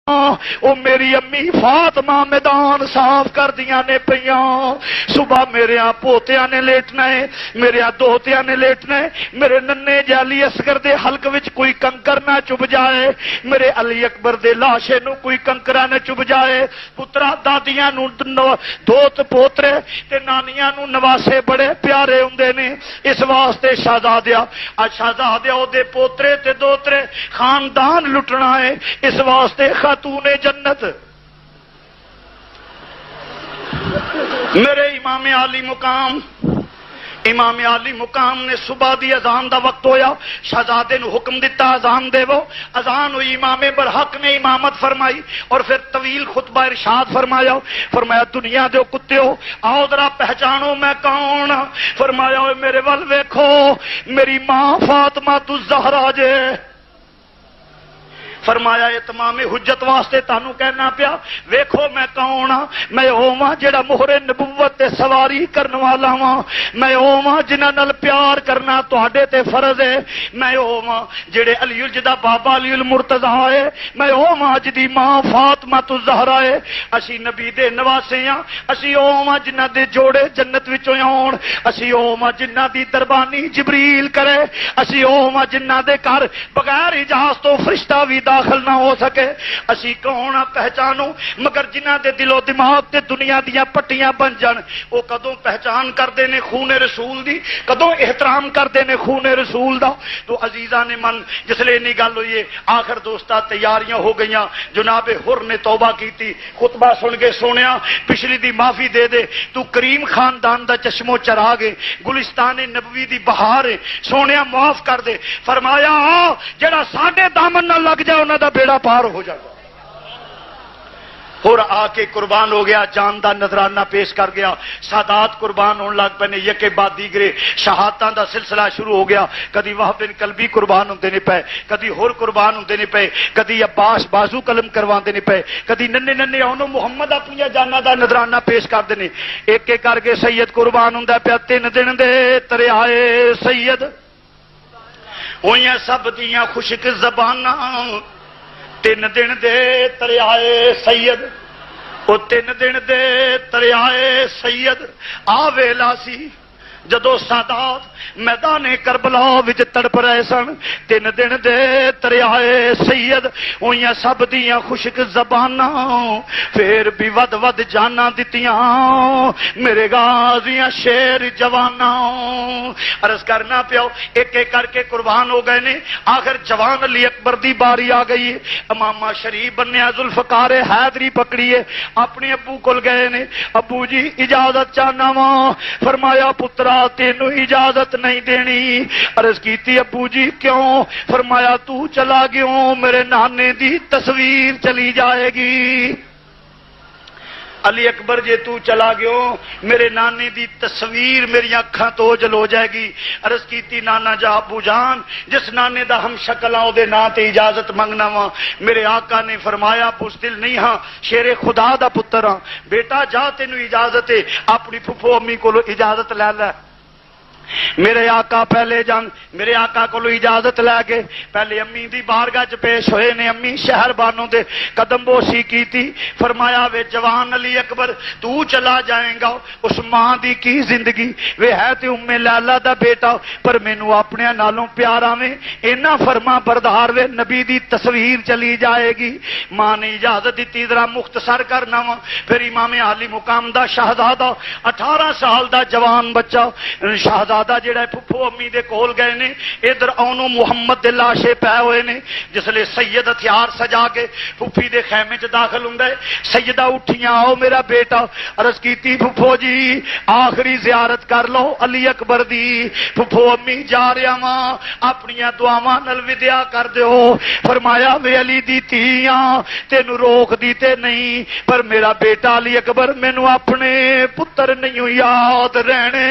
او میری امی فاطمہ میدان صاف کر دیاں نے پیاں صبح میرے پوتیاں نے لیٹنا ہے میرے دوتیاں نے لیٹنا ہے میرے ننے جالی اصغر دے حلق وچ کوئی کنکر نہ چب جائے میرے علی اکبر دے لاشے نو کوئی کنکرا نہ چب جائے پترا دادیاں نو دوت پوترے تے نانیاں نو نواسے بڑے پیارے ہوندے نے اس واسطے شہزادیا شہزادیا او دے پوترے تے دوترے خاندان لٹنا ہے اس واسطے خاتون جنت میرے امام عالی مقام نے صبح دی اذان دا وقت ہویا شہزادے نو حکم دیتا اذان دے وہ اذان ہوئی امام برحق نے امامت فرمائی اور پھر طویل خطبہ ارشاد فرمایا دنیا دے کتے ہو آؤ ذرا پہچانو میں کون فرمایا میرے ول ویکھو میری ماں فاطمہ الزہرا جے فرمایا اتمام حجت واسطے تانوں کہنا پیا ویکھو میں کون ہاں میں اوواں جڑا مہر نبوت تے سواری کرن والا ہاں میں اوواں جنہاں نال پیار کرنا تواڈے تے فرض ہے میں اوواں جڑے علی الجدا بابا علی المرتضی ہے میں اوواں جدی ماں فاطمہ الزہرا ہے اسی نبی دے نواسے ہاں اسی اوواں جنہاں دے جوڑے جنت وچوں آون اسی اوواں جنہاں دی دربانی جبریل کرے اسی اوواں جنہاں دے گھر بغیر اجازت تو فرشتہ وی داخل نہ ہو سکے اسی کون پہچانو مگر جنہ دے دل و دماغ تے دنیا دیاں پٹیاں بن جان وہ کدوں پہچان کردے نے خون رسول دی کدوں احترام کردے نے خون رسول دا تو عزیزاں نے من جس لئے نہیں گل ہوئی ہے آخر دوستا تیاریاں ہو گئیاں جناب حر نے توبہ کیتی خطبہ سن کے سونیا پچھلی دی معافی دے دے تو کریم خاندان دا چشمو چراغ ہے گلستان نبوی دی بہار ہے سونیا معاف کر دے فرمایا جڑا ساڈے دامن نہ لگ جائے انہاں دا بیڑا پار ہو جائے اور آ کے قربان ہو گیا جان دا نذرانہ پیش کر گیا سادات قربان ہونے لگ پے یکے بعد دیگرے شہادتاں دا سلسلہ شروع ہو گیا کدی وہب بن کلبی قربان ہوندے نے پے کدی ہور قربان ہوندے نے پے کدی عباس بازو قلم کرواندے نے پے کدی ننے ننے اونوں محمد اپنی جاناں دا نذرانہ پیش کردے نے ایک ایک کر کے سید قربان ہوندا پیا 3 دن دے تریائے سید ہوئیاں سب دیاں خشک زباناں 3 دن دے تریائے سید او 3 دن دے تریائے سید آ ویلا سی جدو سادات میدان کربلا وچ تڑپ رہے سن 3 دن دے تریائے سید ہوئیاں سب دیاں خشک زباناں پھر بھی ود ود جانا دتیاں میرے غازیاں شیر جواناں عرض کرنا پیو ایک ایک کر کے قربان ہو گئے نے آخر جوان علی اکبر دی باری آ گئی امامہ شریف بنیا ذوالفقار حیدری پکڑیے اپنے ابو کول گئے نے ابو جی اجازت چاہنا وا فرمایا پترا تینو اجازت نہیں دینی عرض کیتی ابو جی کیوں فرمایا تو چلا گیوں میرے نانے دی تصویر چلی جائے گی علی اکبر جے تو چلا گیو میرے نانے دی تصویر میری اکھاں تو اوجل ہو جائے گی عرض کیتی نانا جا ابو جان جس نانے دا ہم شکل آؤ دے نا تے اجازت منگنا وا میرے آقا نے فرمایا بزدل نہیں ہاں شیر خدا دا پتر ہاں بیٹا جا تینو اجازت ہے اپنی پھپھو امی کو اجازت لے لے میرے آقا پہلے جان میرے آقا کو اجازت لے کے پہلے امی دی بارگاہ چ پیش ہوئے نے امی شہر بانوں دے قدم بوسی کی تھی فرمایا وے جوان علی اکبر تو چلا جائیں گا اس ماں دی کی زندگی وے ہے تے ام لیلا دا بیٹا پر مینوں اپنے نالوں پیارا میں اینا فرما بردار وے نبی دی تصویر چلی جائے گی ماں نے اجازت دیتی ذرا مختصر کرنا وا پھر امام عالی مقام دا شہزادہ 18 سال دا جوان بچہ شہزادہ جڑا پھپھو امی دے کول گئے نے ادھر اونوں محمد دے لاشے پے ہوئے نے جس لے سید ہتھیار سجا کے پھپھی دے خیمے چ داخل ہوندا ہے سیدہ اٹھیاں آؤ میرا بیٹا عرض کیتی پھپھو جی آخری زیارت کر لو علی اکبر دی پھپھو امی جا رہا واں اپنی دعاواں نال ودیا کر دیو فرمایا وے علی دی تیاں تینوں روک دی تے نہیں پر میرا بیٹا علی اکبر مینوں اپنے پتر نہیں یاد رہنے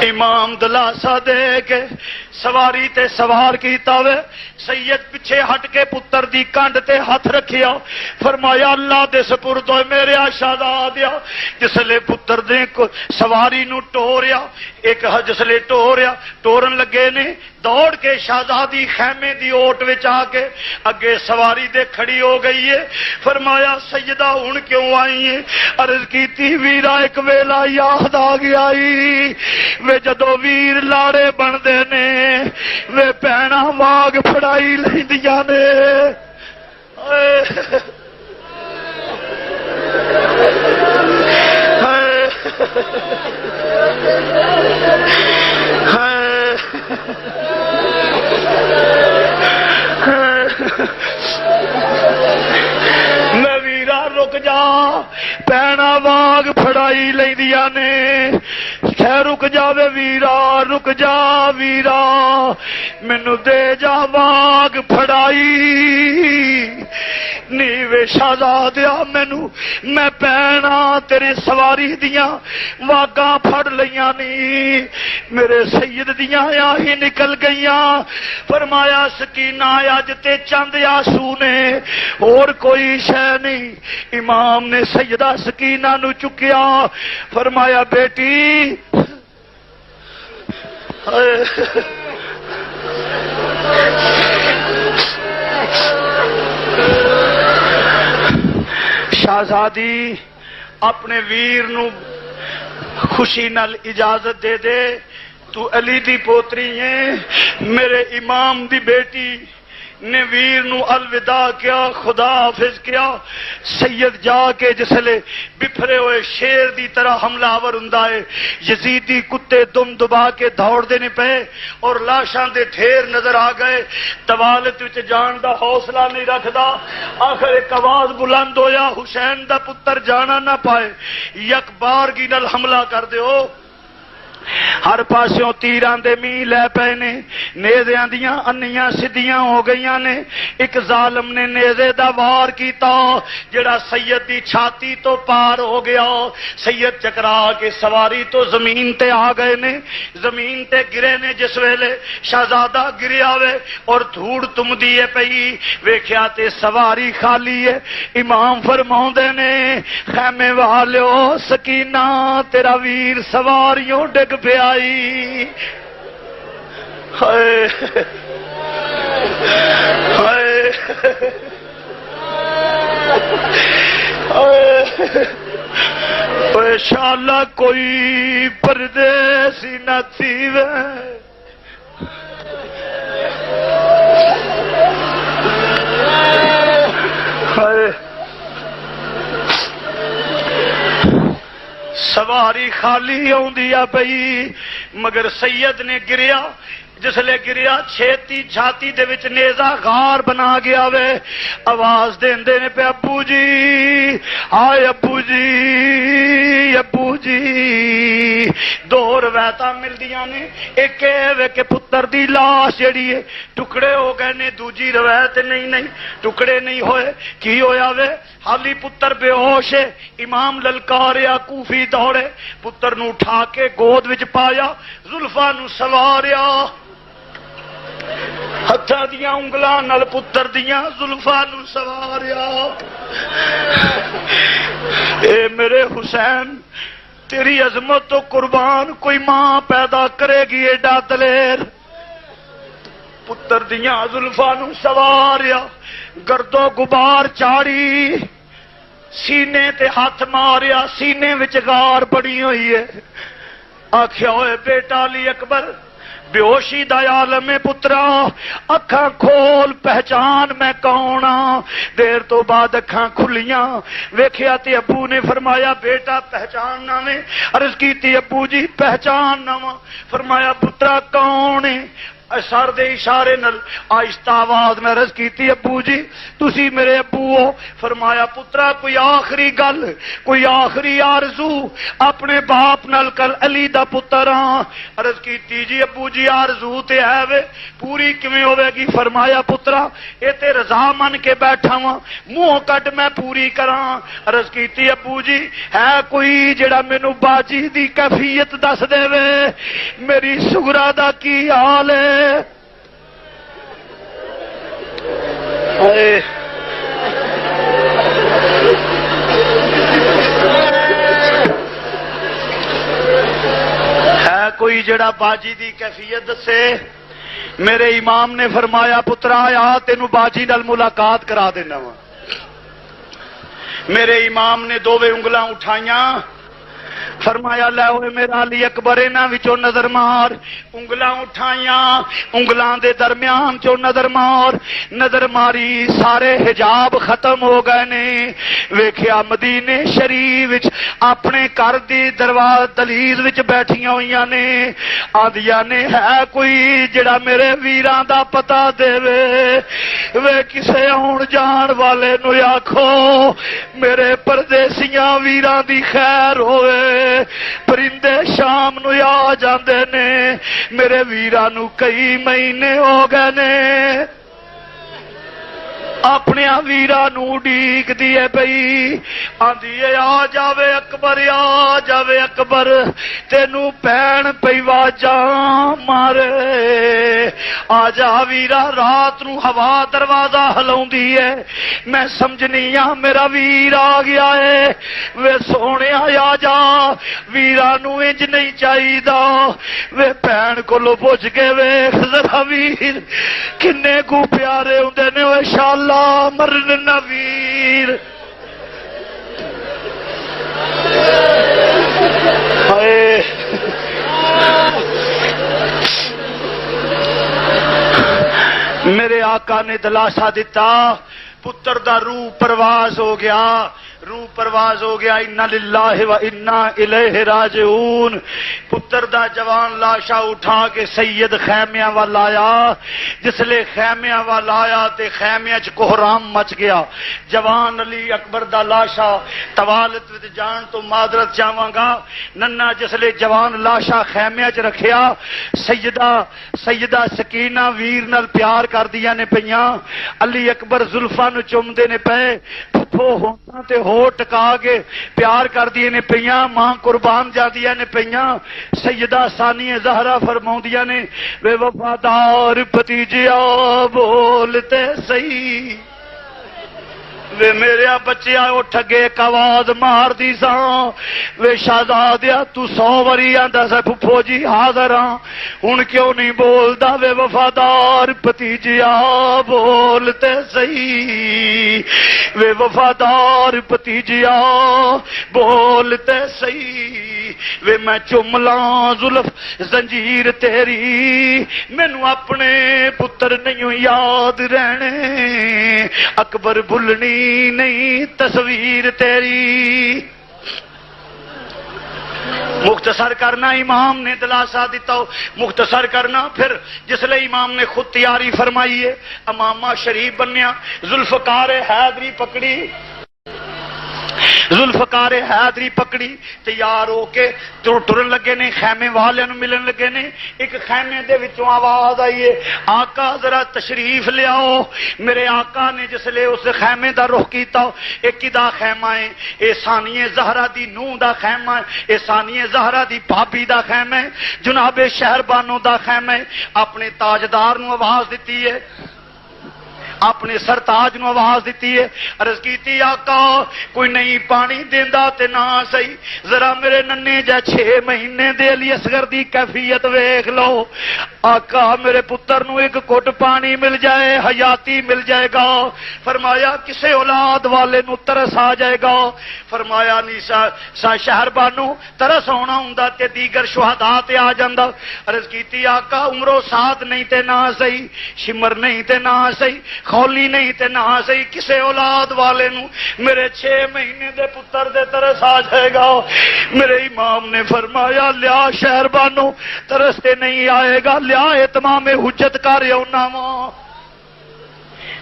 امام دلاسا دے کے سواری تے سوار کیتا وے سید پیچھے ہٹ کے پتر دی کنڈ تے ہاتھ رکھیا فرمایا اللہ دے سپرد ہوئے میرے شہزادیا جس لے پتر دے سواری نو ٹوریا ایک جس لے ٹورن لگے نے دوڑ کے شہزادی خیمے دی اوٹ وچ آ کے اگے سواری دے کھڑی ہو گئی ہے فرمایا سیدہ ہن کیوں آئی ہے عرض کیتی ویرا ایک ویلا یاد آ گیا وے جدو ویر لاڑے بندے نے وے پینا واگ پھڑائی لیندیاں نے میں ویرا رک جا پینا واگ پھڑائی لیندیاں نے خیر رک جاوے ویرا رک جا ویرا مینوں دے جا واگ پھڑائی نیوے شہزادیا مینوں میں پینا تیرے سواری دیاں واگاں پھڑ لیاں نی میرے سید دیاں آہی نکل گئیاں فرمایا سکینہ اج تے چند آسو نے اور کوئی شے نہیں امام نے سیدہ سکینہ نو چکیا فرمایا بیٹی شہزادی اپنے ویر نو خوشی نال اجازت دے دے تو علی دی پوتری ہے میرے امام دی بیٹی نے ویر نو الوداع کیا خدا حافظ کیا سید جا کے جسلے بپھرے ہوئے شیر دی طرح حملہ آور ہوندا ہے یزیدی کتے دم دبا کے دوڑ دینے پے اور لاشاں دے ڈھیر نظر آ گئے توالت وچ جان دا حوصلہ نہیں رکھدا آخر ایک آواز بلند ہویا حسین دا پتر جانا نہ پائے یک بارگی نال حملہ کر دیو ہر پاسوں تیران دے می لے پے نے نیزیاں دیاں انیاں سدیاں ہو گئیاں نے ایک ظالم نے نیزے دا وار کیتا جڑا سید دی چھاتی تو پار ہو گیا سید چکرا کے سواری تو زمین تے آ گئے نے زمین تے گرے نے جس ویلے شہزادہ گریا وے اور دھوڑ تم دیے پئی ویکھیا تے سواری خالی ہے امام فرماوندے نے خیمے والیو سکینہ تیرا ویر سواریوں ڈگ پہ آئی ہائے ہائے انشاءاللہ کوئی پردیسی نہ تھی وے ہائے سواری خالی ہوندی آ پئی مگر سید نے گریا جس لے گریا چھیتی چھاتی دے وچ نیزہ غار بنا گیا وے آواز دیندے نے پہ ابو جی آئے ابو جی ابو جی دو روایتاں ملدیاں نے ایک وے کہ پتر دی لاش جڑی ہے ٹکڑے ہو گئے نے دوجی روایت نہیں ٹکڑے نہیں ہوئے کی ہویا وے حالی پتر بے ہوش ہے امام للکاریا کوفی دوڑے پتر نو اٹھا کے گود وچ پایا زلفاں نو سواریا ہتھاں دیاں انگلاں نال پتر دیاں زلفاں نو سواریا اے میرے حسین تیری عظمت تو قربان کوئی ماں پیدا کرے گی ایڈا دلیر پتر دیاں زلفاں نو سواریا گرد و غبار چاڑی سینے تے ہاتھ ماریا سینے وچ غار بڑی ہوئی ہے آکھیا ہوئے بیٹا علی اکبر بے ہوشی دا عالم پترا اکھاں کھول پہچان میں کون ہاں دیر تو بعد اکھاں کھلیاں ویکھیا تے ابو نے فرمایا بیٹا پہچان نہ میں عرض کیتی ابو جی پہچان نہ فرمایا پترا کون ہے سر دے اشارے نال آہستہ آواز میں عرض کیتی ابو جی تسی میرے ابو ہو؟ فرمایا پترا کوئی آخری گل کوئی آخری آرزو اپنے باپ نال کل علی دا پتر ہاں۔ عرض کیتی جی ابو جی آرزو تے ہے وے پوری کیویں ہوے گی؟ فرمایا پترا اے تے رضا من کے بیٹھا وا منہ کٹ میں پوری کراں۔ عرض کیتی ابو جی ہے کوئی جڑا مینوں باجی دی کیفیت دس دے وے میری سغرا دا کی حال ہے؟ ہے کوئی جڑا باجی دی کیفیت دسے؟ میرے امام نے فرمایا پترا آ تینوں باجی نال ملاقات کرا دینا وا۔ میرے امام نے دوویں انگلاں اٹھائیاں فرمایا لے ہوئے میرا علی اکبر انہاں وچوں نظر مار۔ انگلاں اٹھائیاں انگلاں دے درمیان چوں نظر مار، نظر ماری سارے حجاب ختم ہو گئے نے۔ ویکھیا مدینے شریف وچ اپنے گھر دی دروازے دہلیز وچ بیٹھیاں ہوئیاں نے، آندیاں نے ہے کوئی جڑا میرے ویراں دا پتہ دے وے کسے آن جان والے نو آکھو میرے پردیسیاں ویراں دی خیر ہوئے۔ پرندے شام نو آ جاندے نے میرے ویراں نو کئی مہینے ہو گئے نے، اپنے ویراں نو ڈیک دیے پئی آندی آ جاوے اکبر آ جاوے اکبر تینوں پین پئی واجاں مارے آ جا ویرا رات نو ہوا دروازہ ہلاؤندی ہے میں سمجھنی ہاں میرا ویر آ گیا ہے وے سونے آ جا ویرا نو انج نہیں چاہیدا وے پین کولو پوچھ کے ویکھ ذرا ویر کنے کو پیارے ہوندے نے او انشاءاللہ مرن نویر میرے آقا نے دلاسا دیتا پتر دا روح پرواز ہو گیا روح پرواز ہو گیا انا للہ و انا الیہ راجعون پتر دا جوان لاشا اٹھا کے سید خیمیاں وال آیا جس لے خیمیاں وال آیا تے خیمیاں چ کوہرام مچ گیا جوان علی اکبر دا لاشا توالت وچ جان تو معذرت چاہواں گا ننا جس لے جوان لاشا خیمیاں چ رکھیا سیدہ سکینہ ویر نال پیار کر دیا نے پیاں علی اکبر زلفاں نو چومدے نے پے پھپھو ہونداں تے ہو ٹکا کے پیار کر دیے نے پیاں ماں قربان جا دیا نے پیاں سیدہ ثانیہ زہرا فرماؤندیاں نے وے وفادار بھتیجیا بولتے صحیح وے میرے بچیا اٹھ کے ایک آواز مار دی ساں وے شہزادیا تو 100 واری آندا سی پھپھو جی حاضر ہاں ہن کیوں نہیں بولدا وے وفادار بھتیجیا بولتے صحیح وے وفادار بھتیجیا بولتے صحیح وے میں چوم لاں زلف زنجیر تیری مینوں اپنے پتر نہیں یاد رہنے اکبر بھلنی نہیں تصویر تیری مختصر کرنا امام نے دلاسا دیتا ہو مختصر کرنا پھر جس لئے امام نے خود تیاری فرمائی ہے امامہ شریف بنیا ذوالفقار حیدری پکڑی ذوالفقار حیدری پکڑی تیار ہو کے ٹرن لگے نے خیمے والے نو ملن لگے نے ایک خیمے دے وچوں آواز آئی ہے آقا ذرا تشریف لے آؤ میرے آقا نے جس لے اس خیمے دا رخ کیتا ایک دا خیمہ ہے اے ثانیہ زہرا دی نو دا خیمہ ہے اے ثانیہ زہرا دی بھابی دا خیمہ ہے جناب شہربانو دا خیمہ ہے اپنے تاجدار نو آواز دیتی ہے اپنے سرتاج نو آواز دیتی ہے عرض کیتی آقا کوئی نہیں پانی دیندا تے نہ سہی ذرا میرے ننے جا 6 مہینے دے علی اصغر دی کیفیت ویکھ لو آقا میرے پتر نو ایک گھٹ پانی مل جائے حیاتی مل جائے گا فرمایا کسے اولاد والے نو ترس آ جائے گا فرمایا نہیں شہر بانو ترس ہونا ہوندا تے دیگر شہداء تے آ جاندا عرض کیتی آقا عمرو سعد نہیں تے نہ سہی شمر نہیں تے نہ سہی ਖੋਲੀ ਨਹੀਂ ਤੇ ਨਾ ਸਹੀ ਕਿਸੇ ਔਲਾਦ ਵਾਲੇ ਨੂੰ ਮੇਰੇ 6 ਮਹੀਨੇ ਦੇ ਪੁੱਤਰ ਦੇ ਤਰਸ ਆ ਜਾਏਗਾ। میرے امام نے فرمایا لیا شہربانو ترس تے نہیں آئے گا، لیا اتمام حجت کر اونا وا۔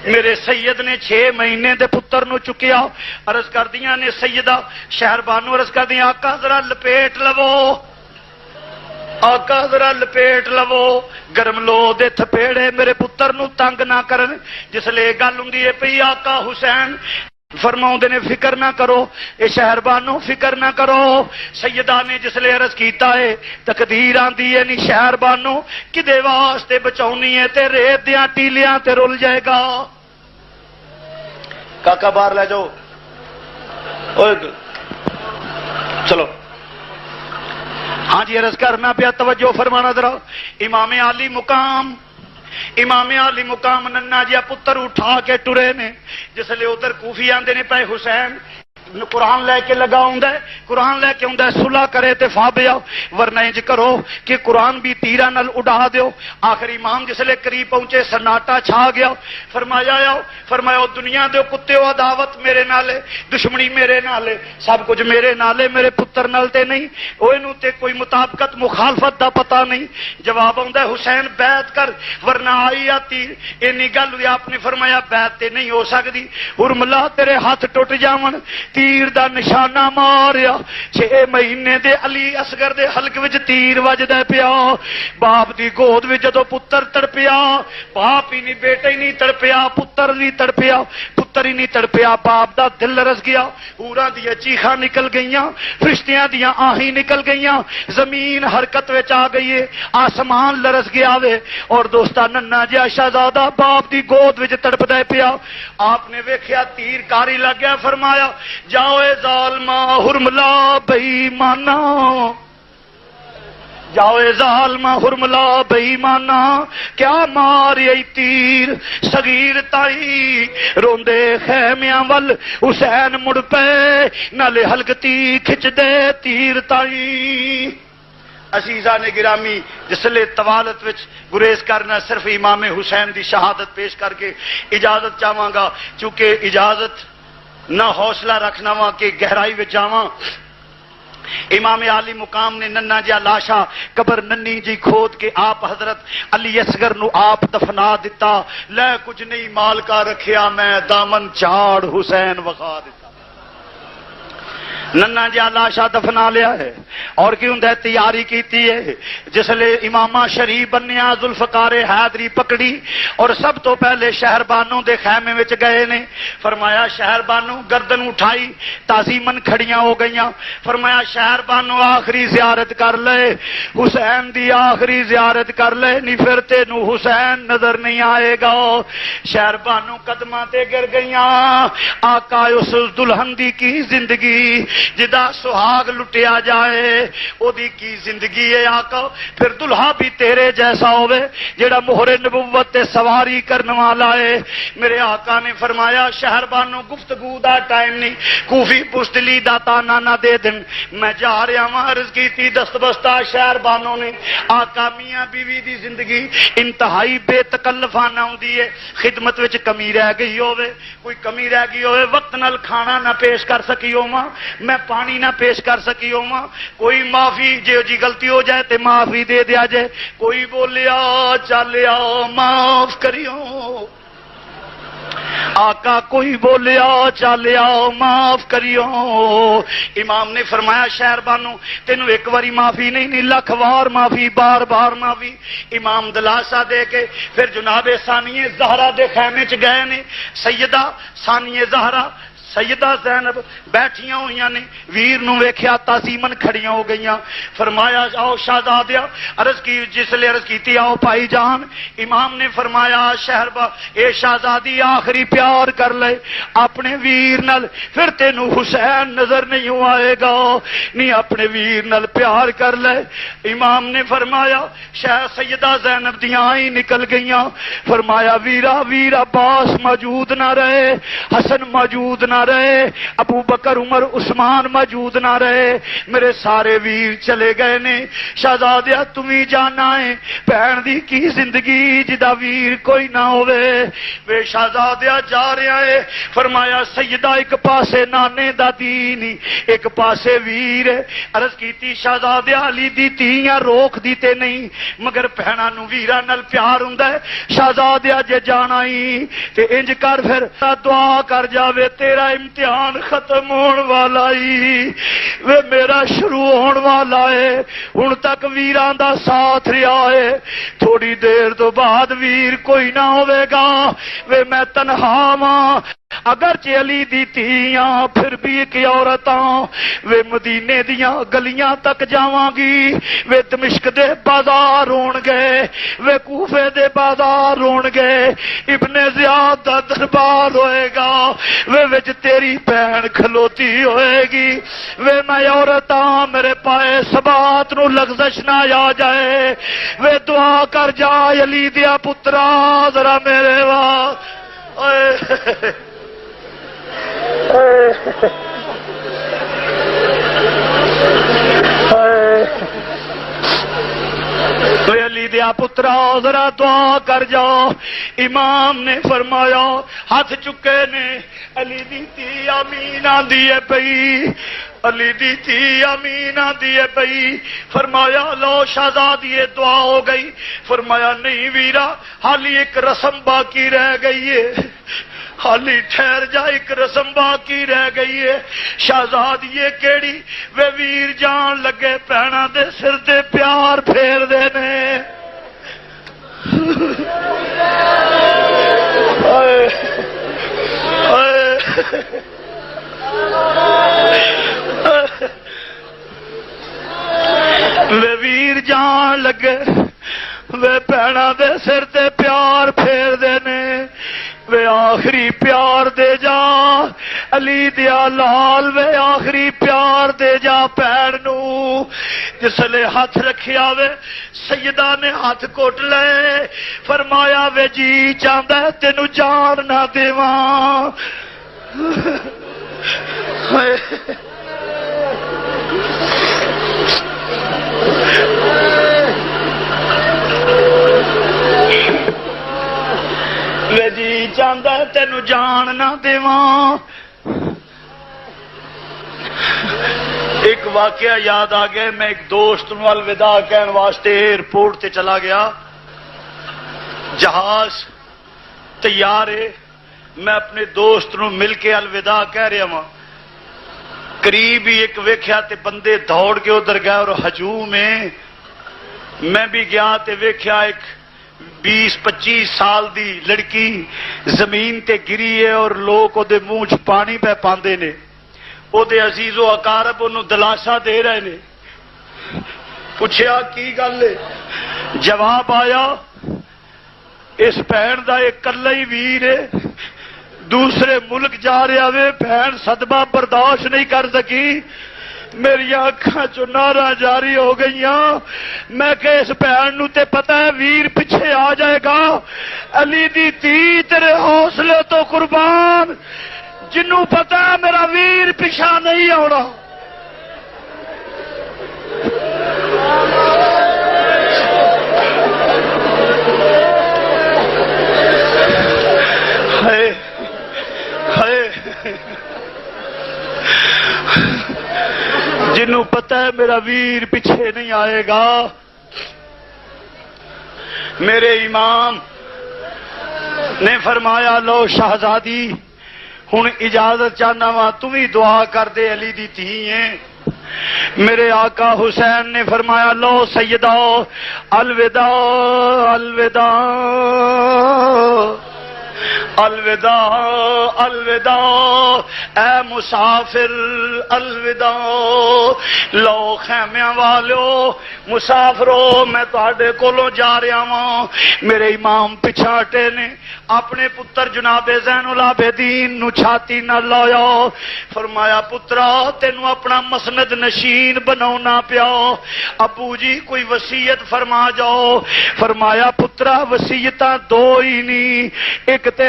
میرے سید نے 6 مہینے دے پتر نو چکیا، عرض کر دیاں نے سیدہ شہربانو عرض کر دیاں آقا ذرا لپیٹ لو، آقا ذرا لپیٹ لو، گرم لو دے تھپیڑے میرے پتر نو تنگ نہ کرن۔ جس لے گل ہوندی ہے پئی آقا حسین فرماؤں نے فکر نہ کرو، اے شہربانو فکر نہ کرو۔ سیدہ نے جس لئے عرض کیتا ہے تقدیر آندی ہے نہیں شہربانو کدے واسطے بچاؤنی ہے تے ریت دیاں ٹیلیاں تے رول جائے گا۔ کاکا باہر لے جاؤ، چلو ہاں جی عرض کرنا پیا توجہ فرمانا ذرا۔ امام عالی مقام، امام عالی مقام ننا جیا پتر اٹھا کے ٹرے نے، جس لئے ادھر کوفی آندے نے پے حسین قرآن لے کے لگا ہوں قرآن لے کے ہوں صلح کرے تے فابیا، ورنہ انج کرو کہ قرآن بھی تیرہ نل اڑا دیو۔ آخر امام جس لئے قریب پہنچے سناٹا چھا گیا، فرمایا آؤ، فرمایا دنیا دے کتے ہو عداوت میرے نالے، دشمنی میرے نالے، سب کچھ میرے نالے، میرے پتر نال تے نہیں، اوینو تے کوئی مطابقت مخالفت دا پتہ نہیں۔ جواب ہوں حسین بیعت کر ورنہ آئی آتی، اینی گل ہوئی آپ نے فرمایا بیعت تے نہیں ہو سکتی، حرملا تیرے ہاتھ ٹوٹ جاون، تیر دا نشانہ ماریا، 6 مہینے دے علی اصغر دے حلق وچ تیر وجدا پیا، باپ دی گود وچ جدوں پتر تڑپیا، باپ ہی نہیں بیٹا ہی نہیں تڑپیا، پتر نہیں تڑپیا، پتر ہی نہیں تڑپیا، باپ دا دل رس گیا، اوراں دی چیخاں نکل گئیاں، فرشتیاں دیاں آہیں نکل گئیاں، زمین حرکت وچ آ گئی ہے، آسمان لرس گیا وے، اور دوستا ننا جیا شہزادہ باپ دی گود وچ تڑپدا پیا۔ آپ نے ویکھیا تیر کاری لگ گیا، فرمایا جاؤ اے ظالما حرملا بے ایمانا، جاؤ اے ظالما حرملا بے ایمانا، کیا ماری ای تیر صغیر تائی، روندے خیمیاں ول حسین مڑ پے، نالے حلقتی کھچ دے تیر تائی۔ عزیزان گرامی جس لئے طوالت وچ گریز کرنا صرف امام حسین دی شہادت پیش کر کے اجازت چاہواں گا، چونکہ اجازت نہ حوصلہ رکھنا وا کہ گہرائی میں جاواں۔ امام عالی مقام نے ننا جا لاشا قبر ننی جی کھود کے آپ حضرت علی اصغر نو آپ دفنا دیتا، لے کچھ نہیں مال کا رکھیا میں دامن چاڑ حسین وخا دیتا۔ ننا جا لاشا دفنا لیا ہے اور کیوں دے تیاری کیتی ہے، جس لئے امامہ شریف بنیا ذوالفقار حیدری پکڑی اور سب تو پہلے شہربانوں دے خیمے وچ گئے نے، فرمایا شہربانوں گردن اٹھائی تعظیمن کھڑیاں ہو گئیاں، فرمایا شہربانوں آخری زیارت کر لے، حسین دی آخری زیارت کر لے، نہیں پھر تینوں حسین نظر نہیں آئے گا۔ شہربانوں قدماں تے گر گئیاں، آقا اس دلہن دی کی زندگی جدا سہاگ لٹیا جائے او دی کی زندگی ہے آقا، پھر دلہا بھی تیرے جیسا ہوئے جڑا مہر نبوت تے سواری کرنے والا ہے۔ میرے آقا نے فرمایا شہربانوں گفتگو دا ٹائم نہیں، کوفی پشتلی دا تانا نہ دے دن، میں جا رہا ہوں۔ عرض کی تھی دستبستہ شہربانوں نے آقا میاں بیوی دی زندگی انتہائی بے تکلفانہ ہوندی ہے، خدمت وچ کمی رہ گئی ہوئے، کوئی کمی رہ گئی ہوئے، وقت نال کھانا نہ پیش کر سکی ہوواں، میں پانی نہ پیش کر سکی ہوں، کوئی معافی جو جی غلطی ہو جائے تے معافی دے دیا جائے، کوئی بولیا چالیا معاف کریو آقا، کوئی بولیا چالیا معاف کریو۔ امام نے فرمایا شہربانو تینوں ایک باری معافی نہیں لکھ وار معافی، بار بار معافی۔ امام دلاسا دے کے پھر جناب ثانیہ زہرا دے خیمے چ گئے نے، سیدہ ثانیہ زہرا سیدہ زینب بیٹھیاں ہوئیاں نے، ویر نو ویکھیا تعظیمن کھڑیاں ہو گئیاں، فرمایا آؤ شہزادیا، عرض کی جس لئے عرض کیتی آؤ بھائی جان۔ امام نے فرمایا شہربا اے شہزادی آخری پیار کر لے اپنے ویر نال، پھر تینو حسین نظر نہیں آئے گا، نہیں اپنے ویر نال پیار کر لے۔ امام نے فرمایا سیدہ زینب دیاں آئیں نکل گئیاں، فرمایا ویرا ویر عباس موجود نہ رہے، حسن موجود نہ نہ رہے، ابو بکر عمر عثمان موجود نہ رہے، میرے سارے ویر چلے گئے نے۔ شہزادیا تمہیں جانا ہے بہن دی کی زندگی جدا ویر کوئی نہ ہوئے۔ وے شہزادیا جا رہا ہے، فرمایا سیدہ ایک پاسے نانے دا دین، ایک پاسے ویر۔ عرض کیتی شہزادیا علی دی تیاں روک دیتے نہیں، مگر بہناں نوں ویراں نال پیار ہوندا ہے۔ شہزادیا جے جانا ہی تے انج کر پھر دعا کر جاوے تیرا امتحان ختم ہون والا ہی، وے میرا شروع ہون والا ہے۔ ہن تک ویراں دا ساتھ رہا ہے، تھوڑی دیر تو بعد ویر کوئی نہ ہوے گا، وے میں تنہا ہاں۔ اگرچہ علی دی تیاں پھر بھی ایک عورتاں، وے مدینے دیاں گلیاں تک جاواں گی، وے دمشق دے بازار ہون گے، وے کوفے دے بازار ہون گے، ابن زیاد دا دربار ہوئے گا، وے وچ تیری بہن کھلوتی ہوئے گی، وے میں عورتاں میرے پائے سبات نو لغزش نہ آ جائے، وے دعا کر جا علی دیا پترا ذرا میرے تو علی دیا پترا ذرا دعا کر جاؤ۔ امام نے فرمایا ہاتھ چکے نے، علی دی تھی امین آندی ہے پئی، علی دی تھی امین آندی ہے پئی۔ فرمایا لو شہزادی دعا ہو گئی۔ فرمایا نہیں ویرا حالی ایک رسم باقی رہ گئی ہے، حالی ٹھہر جا ایک رسم باقی رہ گئی ہے۔ شہزادی کیڑی؟ وے ویر جان لگے بہناں دے سر تے پیار پھیر دے نے۔ وے ویر جان لگے وے بہناں دے سر تے پیار پھیر دے نے، وے آخری پیار دے جا علی دیا لال، وے آخری پیار دے جا پیر نو۔ جسلے ہاتھ رکھیا وے سیدہ نے ہاتھ کوٹ لے، فرمایا وے جی چاہندا ہے تینو جان نہ دیواں۔ وے جی چاہندا ہے تینو جان نہ دیواں۔ ایک واقعہ یاد آ گیا، میں ایک دوست نو الوداع کہن واسطے ایئرپورٹ تے چلا گیا، جہاز تیار ہے، میں اپنے دوست نو مل کے الوداع کہہ رہا ہوں، قریب ہی ایک ویکھیا تے بندے دوڑ کے ادھر گئے اور ہجوم میں بھی گیا تے ویکھیا ایک 20-25 سال دی لڑکی زمین تے گری ہے اور لوگ او دے منہ چ پانی پہ پاندے نے، او دے عزیز و اقارب انہوں دلاسا دے رہے نے۔ پوچھیا کی گل ہے؟ جواب آیا اس بہن دا ایک کلا ہی ویر ہے، دوسرے ملک جا رہا وے، بہن صدمہ برداشت نہیں کر سکی، میری آنکھاں چو نعرہ جاری ہو گئی، میں کہ اس بہن نو تے پتہ ہے ویر پیچھے آ جائے گا، علی دی تھی تیرے حوصلے تو قربان، جنوں پتہ ہے میرا ویر پیچھا نہیں آنا۔ جنوں پتہ ہے میرا ویر پیچھے نہیں آئے گا۔ میرے امام نے فرمایا لو شہزادی ہن اجازت چاہنا وا تم ہی دعا کر دے علی دی تھی ہیں۔ میرے آقا حسین نے فرمایا لو سیدہ الوداع الوداع الوداع الوداع اے مسافر الوداع، لو خیمیاں والو مسافرو میں تہاڈے کولوں جا رہا ہاں۔ میرے امام پچھاٹے نے اپنے پتر جناب زین العابدین نو چھاتی نہ لایا، فرمایا پترا تینو اپنا مسند نشین بناونا پیا، ابو جی کوئی وصیت فرما جاؤ۔ فرمایا پترا وصیتاں دو ہی نہیں، ایک تے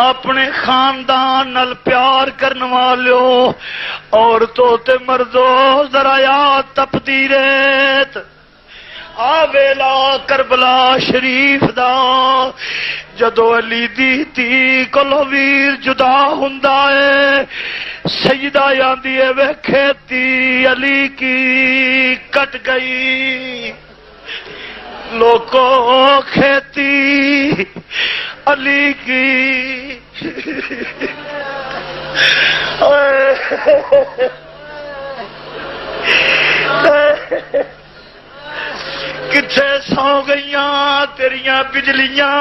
اپنے خاندان نال پیار کرن والو عورتوں تے مردوں ذرا یاد تپتی ریت آویلا کربلا شریف دا جدو علی دی تی کولو ویر جدا ہوندا ہے سیدہ یاندی ہے وے کھیتی علی کی کٹ گئی لوگوں کھیتی علی کی کتھے سو گئیاں تیریاں بجلیاں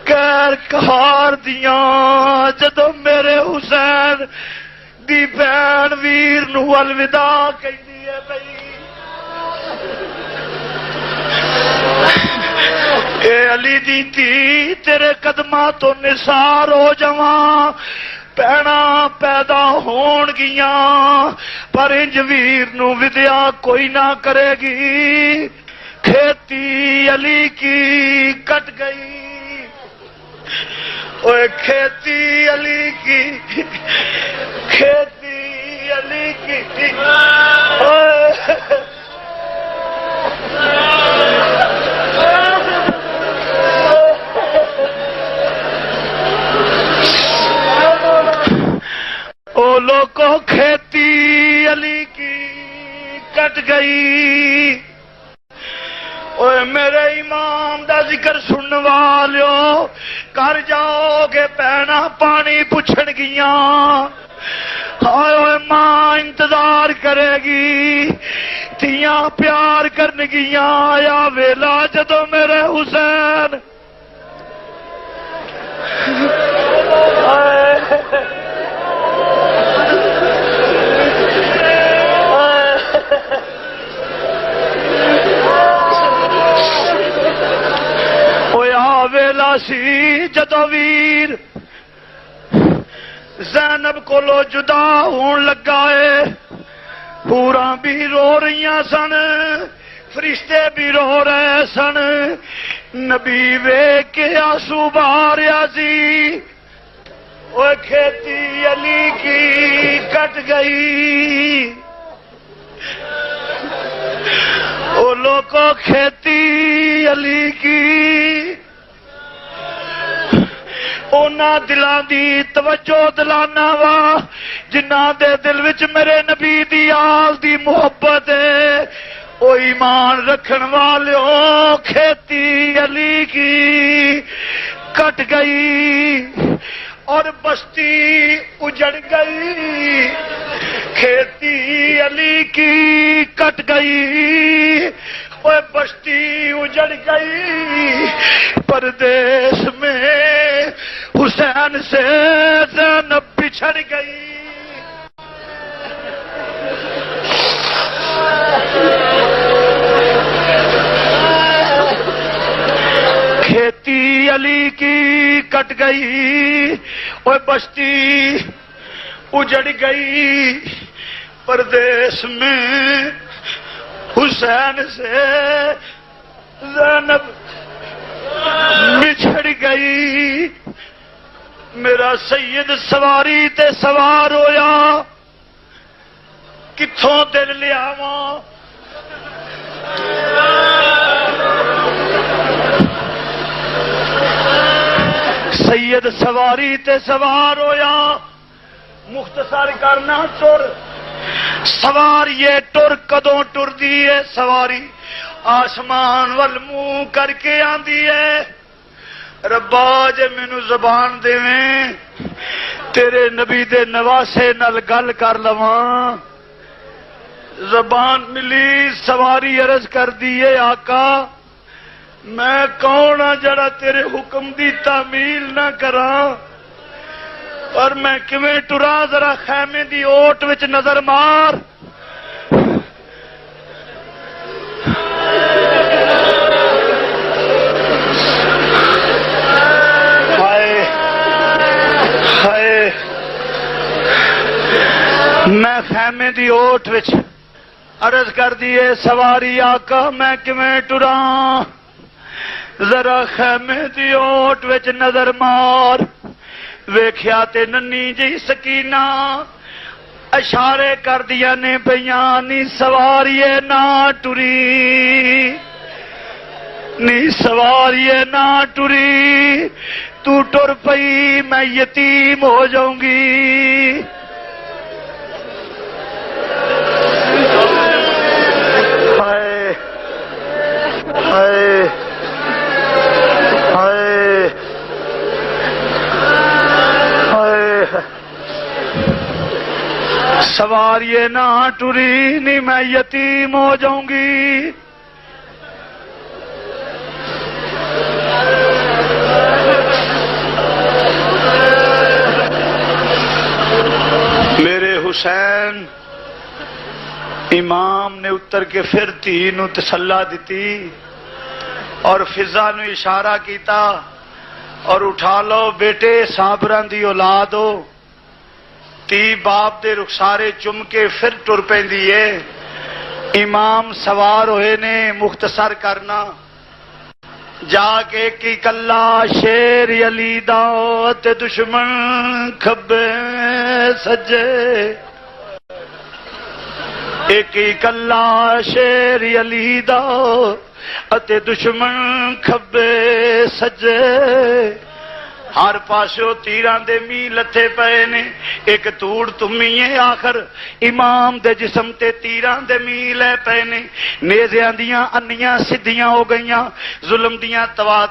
کہر کہار دیاں جدو میرے حسین دی بہن ویر نو الوداع کہندی ہے بھئی اے علی دی تھی تیرے قدماں تو نثار ہو جاواں پینا پیدا ہون گیاں پر انج ویر نو ودیا کوئی نہ کرے گی کھیتی علی کی کٹ گئی اوے کھیتی علی کی کھیتی علی کی او لوگوں کھیتی علی کی کٹ گئی اوے میرے امام دا ذکر سنن والو کر جاؤ گے پینا پانی پوچھن گیاں ہائے ماں انتظار کرے گی تیاں پیار کرن گیاں آیا ویلا جدو میرے حسین ویلا سی جدو ویر زینب کولو جدا ہون لگا ہے حوراں بھی رو رہیاں سن فرشتے بھی رو رہے سن نبی ویکھ کے آنسو بہاریا سی اوے کھیتی علی کی کٹ گئی او لوگوں کھیتی علی کی اونا دلاں دی توجہ دلانا وا جنہ دے دل وچ میرے نبی دی آل دی محبت ہے او ایمان رکھن والیو کھیتی علی کی کٹ گئی اور بستی اجڑ گئی کھیتی علی کی کٹ گئی اوے بستی اجڑ گئی پردیس میں حسین سے زینب بچھڑ گئی کھیتی علی کی کٹ گئی اوے بستی اجڑ گئی پردیس میں حسین سے زینب بچھڑ گئی میرا سید سواری تے سوار ہویا کتھوں دل لیاواں سید سواری تے سوار ہویا مختصر کرنا ٹر سوار یہ ٹر کدوں ٹر دی ہے سواری آسمان وال منہ کر کے آندی ہے ربا جے مینوں زبان دیویں تیرے نبی دے نواسے نال گل کر لواں زبان ملی سواری عرض کر دیے آقا میں کون ہاں جڑا تیرے حکم دی تعمیل نہ کراں اور میں کیویں ٹرا ذرا خیمے دی اوٹ وچ نظر مار ہائے ہائے میں خیمے دی اوٹ وچ عرض کر دیے سواری آقا میں کیویں ٹراں ذرا خیمے دی اوٹ وچ نظر مار، ویکھیا تے ننی جی سکینہ اشارے کر دیا نے پیاں، نی سواریے نہ ٹری، نی سواریے نہ ٹری، تو ٹر پئی میں یتیم ہو جاؤں گی۔ ہائے ہائے ہائے ہائے، سواریے نہ ٹری، نہیں میں یتیم ہو جاؤں گی۔ میرے حسین امام نے اتر کے پھر تھی نو تسلا دیتی اور فضا نو اشارہ کیتا اور اٹھا لو بیٹے صابراں دی اولاد ہو۔ تی باپ دے رخسارے چم کے پھر ٹر پیندی ہے۔ امام سوار ہوئے نے، مختصر کرنا جا کے کی کلا شیر علی دا تے دشمن کھبے سجے، ایک ہی کلا شیر علی دا اتے دشمن کھبے سجے، ہر پاسوں تیراں دے می لتھے پئے نے، ایک توڑ تمیے آخر امام دے جسم تے تیراں دے می لے پئے نے، نیزیاں دیاں انیاں سدھیاں ہو گئیاں، ظلم دیاں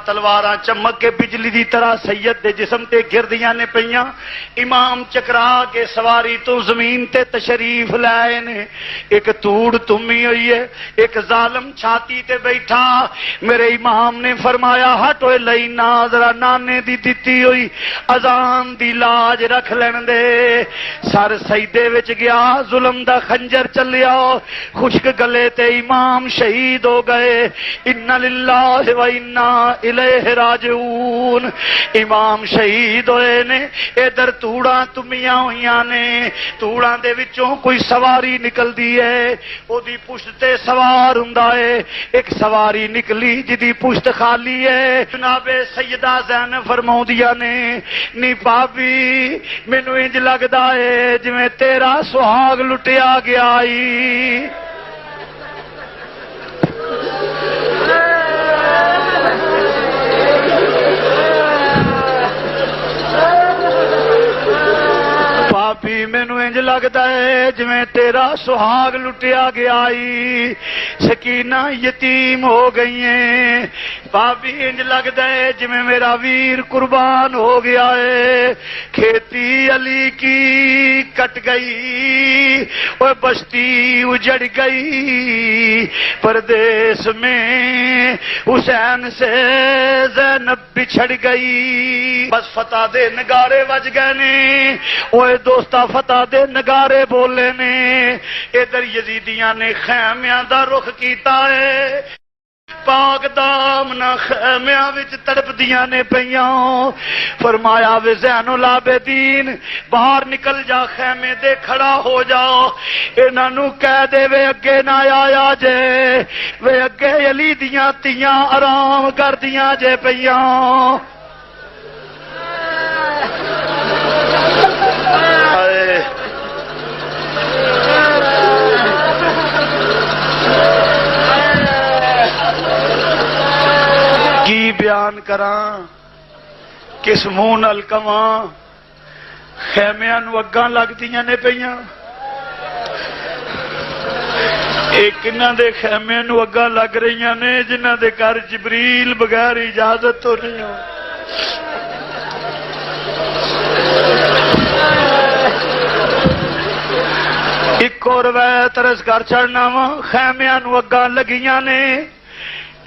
تلواراں چمک کے بجلی دی طرح سید دے جسم تے گردیاں نے پئیاں۔ امام چکرا کے سواری تو زمین تے تشریف لائے نے، ایک توڑ تمی ہوئی ہے، ایک ظالم چھاتی تے بیٹھا۔ میرے امام نے فرمایا ہٹ ہوئے لئی نا، ذرا نانے دی دتی ہوئی اذان دی لاج رکھ لین دے۔ سر سجدے وچ گیا، ظلم دا خنجر چلیا، خشک گلے تے امام شہید ہو گئے۔ انا للہ و انا الیہ راجعون۔ امام شہید ہوئے نے، ادھر توڑاں تمیاں ہوئیاں نے، توڑاں دے وچوں کوئی سواری نکلدی ہے، او دی پشت تے سوار ہوندا ہے۔ ایک سواری نکلی جدی پشت خالی ہے، جناب سیدہ زینب فرماؤندی نے نی بابی مینوں انج لگدا ہے جویں تیرا سہاگ لٹیا گیا ای۔ بابی مینوں انج لگدا ہے جویں تیرا سہاگ لٹیا گیا ای، سکینہ یتیم ہو گئی ہیں۔ بابی انج لگدا ہے جویں میرا ویر قربان ہو گیا ہے، کھیتی علی کی کٹ گئی، اور بستی اجڑ گئی، پردیس میں حسین سے زینب بچھڑ گئی۔ بس فتح دے نگارے وج گئے نے، اوے دوستا فتح دے نگارے بولے نے۔ ادھر یزیدیاں نے خیمیاں دا رخ کیتا ہے، پاک دامنا خیمیاں وچ تڑپدیاں نے پیاں۔ فرمایا وے زین العابدین باہر نکل جا، خیمے دے کھڑا ہو جا، انہاں نوں کہہ دے وے اگے نہ آیا جے، وے اگے علی دیاں تیاں آرام کردیاں جے پیاں۔ کی بیان کراں، کس منہ نال کواں، خیمیاں نو اگاں لگدیاں نے پیاں۔ ایک انہاں دے خیمے نو اگاں لگ رہیاں نے جنہاں دے گھر جبریل بغیر اجازت تو نہیں ہو۔ ایک اور روایت عرض کر چڑھنا وا، خیمیاں نو اگاں لگیاں نے،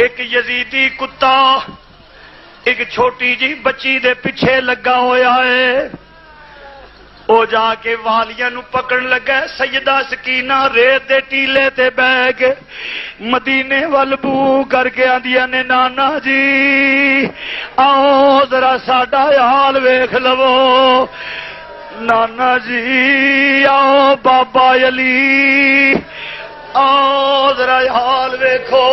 ایک یزیدی کتا ایک چھوٹی جی بچی دے پیچھے لگا ہویا ہے، او جا کے والیاں نو پکڑ لگا۔ سیدہ سکینہ ریت دے ٹیلے تے بہ کے مدینے وال بو کر کے آندیاں نے نانا جی آؤ ذرا ساڈا حال ویکھ لو، نانا جی آؤ بابا علی آؤ ذرا حال ویکھو۔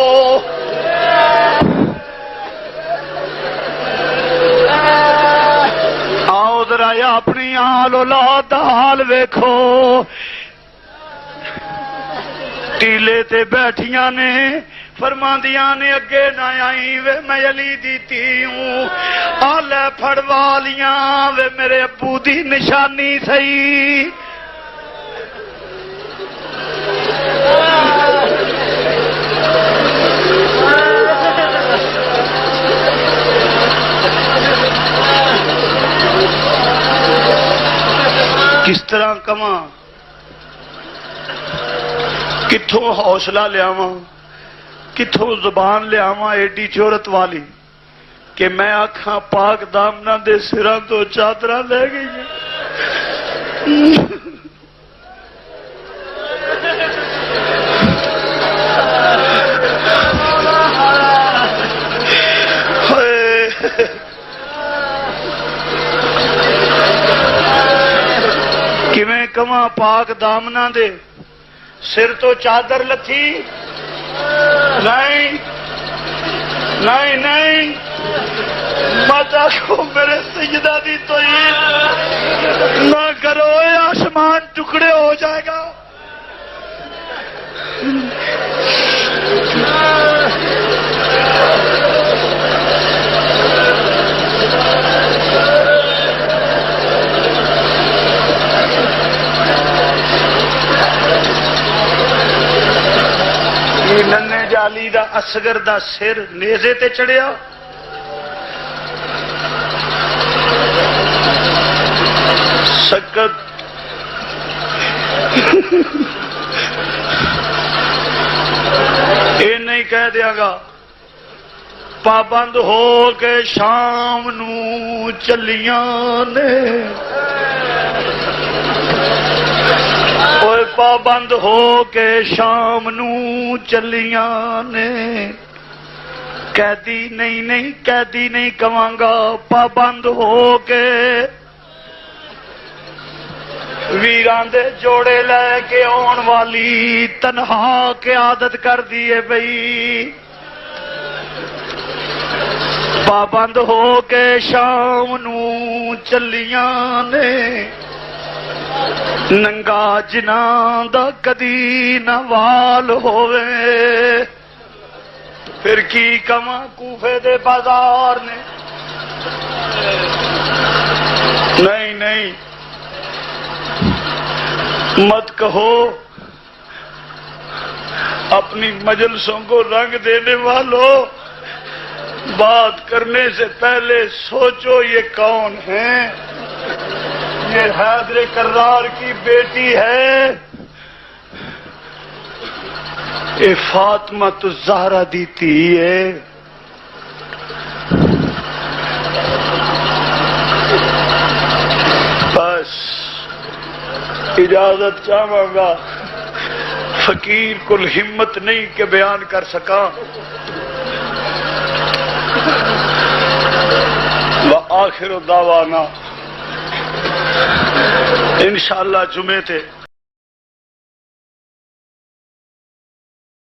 اپنی آل اولاد دا حال ویکھو، ٹیلے تے بیٹھیاں نے فرماندیاں نے اگے نہ آئی وے میں علی دی تھی ہوں، آلے پھڑ والیاں وے میرے ابو دی نشانی سہی۔ کس طرح کواں، کتھوں حوصلہ لیاواں، کتھوں زبان لیاواں ایڈی جرت والی کہ میں آکھاں پاک دامنا دے سراں تو چادراں لے گئی ہیں۔ کیویں کواں پاک دامنا دے سر تو چادر لتھی؟ نہیں نہیں نہیں، مت آخو میرے سجدہ دی توہین نہ کرو، آسمان ٹکڑے ہو جائے گا۔ ننے جالی دا اصغر دا سر نیزے تے چڑھیا، سکت اے نہیں کہہ دیا گا پابند ہو کے شام نو چلیاں نے، پابند ہو کے شام نو چلیاں نے، قیدی نہیں نہیں قیدی نہیں کہاں گا، پابند ہو کے ویران دے جوڑے لے کے آن والی تنہا کے عادت کر دیے بئی، پابند ہو کے شام نو چلیاں نے، ننگا جناں دا کدی نہ وال ہووے، پھر کی کما کوفے دے بازار نے۔ نہیں نہیں مت کہو، اپنی مجلسوں کو رنگ دینے والوں، بات کرنے سے پہلے سوچو یہ کون ہیں؟ یہ حیدر کرار کی بیٹی ہے، یہ فاطمہ الزہرا دی تھی ہے۔ بس اجازت چاہوں گا، فقیر کل ہمت نہیں کہ بیان کر سکا۔ وآخر دعوانا انشاءاللہ جمعے تھے